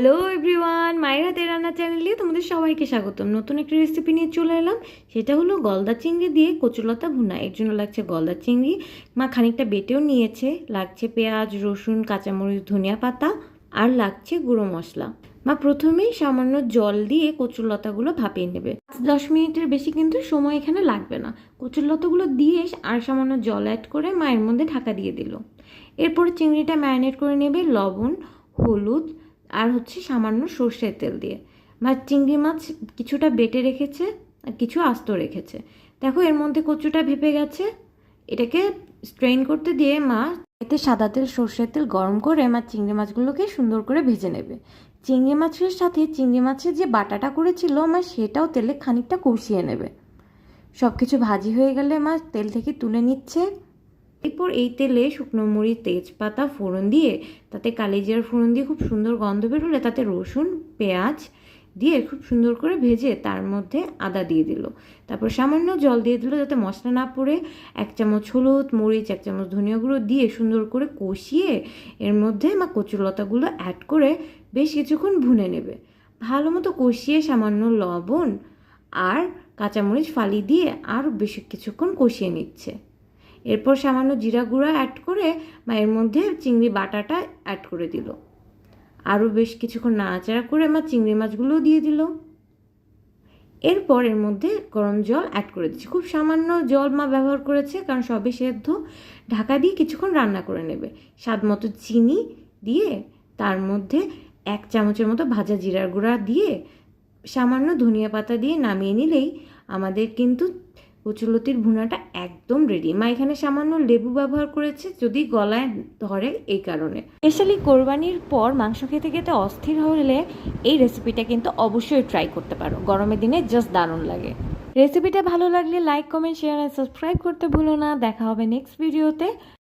Hello everyone, মায়ের হাতের রান্না চ্যানেলে তোমাদের সবাইকে স্বাগতম। নতুন একটা রেসিপি নিয়ে চলে এলাম। সেটা হলো গলদা চিংড়ি দিয়ে কচুলতা ভুনা। এর জন্য লাগছে গলদা চিংড়ি, মা খানিকটা বেটেও নিয়েছে, লাগছে পেঁয়াজ, রসুন, কাঁচামরিচ, ধনিয়া পাতা, আর লাগছে গুঁড়ো মশলা। মা প্রথমেই সামান্য জল দিয়ে কচুরলতাগুলো ভাপিয়ে নেবে। 5-10 মিনিটের বেশি কিন্তু সময় এখানে লাগবে না। কচুরলতাগুলো দিয়ে আর সামান্য জল অ্যাড করে মায়ের মধ্যে ঢাকা দিয়ে দিল। এরপরে চিংড়িটা ম্যারিনেট করে নেবে লবণ, হলুদ আর সামান্য সর্ষের তেল দিয়ে। বা চিংড়ি মাছ কিছুটা বেটে রেখেছে আর কিছু আস্ত রেখেছে। দেখো এর মধ্যে কচুটা ভেপে গেছে। এটাকে স্ট্রেন করতে দিয়ে মা এতে সাদা তেল, সর্ষের তেল গরম করে মা চিংড়ি মাছগুলোকে সুন্দর করে ভেজে নেবে। চিংড়ি মাছের সাথে চিংড়ি মাছের যে বাটাটা করেছিল মা সেটাও তেলে খানিকটা কষিয়ে নেবে। সব কিছু ভাজি হয়ে গেলে মা তেল থেকে তুলে নিচ্ছে। এরপর এই তেলে শুকনো মরিচ, তেজপাতা ফোড়ন দিয়ে, তাতে কালিজিরার ফোড়ন দিয়ে খুব সুন্দর গন্ধ বের হলে তাতে রসুন, পেঁয়াজ দিয়ে খুব সুন্দর করে ভেজে তার মধ্যে আদা দিয়ে দিল। তারপর সামান্য জল দিয়ে দিল যাতে মশলা না পড়ে। 1 চামচ হলুদ, মরিচ, 1 চামচ ধনিয়া গুঁড়ো দিয়ে সুন্দর করে কষিয়ে এর মধ্যে মা কচুরলতাগুলো অ্যাড করে বেশ কিছুক্ষণ ভুনে নেবে। ভালো মতো কষিয়ে সামান্য লবণ আর কাঁচামরিচ ফালি দিয়ে আর বেশ কিছুক্ষণ কষিয়ে নিচ্ছে। এরপর সামান্য জিরা গুঁড়া অ্যাড করে এর মধ্যে চিংড়ি বাটাটা অ্যাড করে দিল। আরও বেশ কিছুক্ষণ নাড়াচাড়া করে চিংড়ি মাছগুলোও দিয়ে দিল। এরপর এর মধ্যে গরম জল অ্যাড করে দিচ্ছি। খুব সামান্য জল মা ব্যবহার করেছে, কারণ সবই সেদ্ধ। ঢাকা দিয়ে কিছুক্ষণ রান্না করে নেবে। স্বাদ মতো চিনি দিয়ে তার মধ্যে 1 চামচের মতো ভাজা জিরার গুঁড়া দিয়ে সামান্য ধনিয়া পাতা দিয়ে নামিয়ে নিলেই আমাদের কিন্তু কচুলতির ভুনাটা একদম রেডি। মা এখানে সামান্য লেবু ব্যবহার করেছে যদি গলায় ধরে এই কারণে। স্পেশালি কোরবানির পর মাংস খেতে খেতে অস্থির হলে এই রেসিপিটা কিন্তু অবশ্যই ট্রাই করতে পারো। গরমের দিনে জাস্ট দারুণ লাগে। রেসিপিটা ভালো লাগলে লাইক, কমেন্ট, শেয়ার আর সাবস্ক্রাইব করতে ভুলো না। দেখা হবে নেক্সট ভিডিওতে।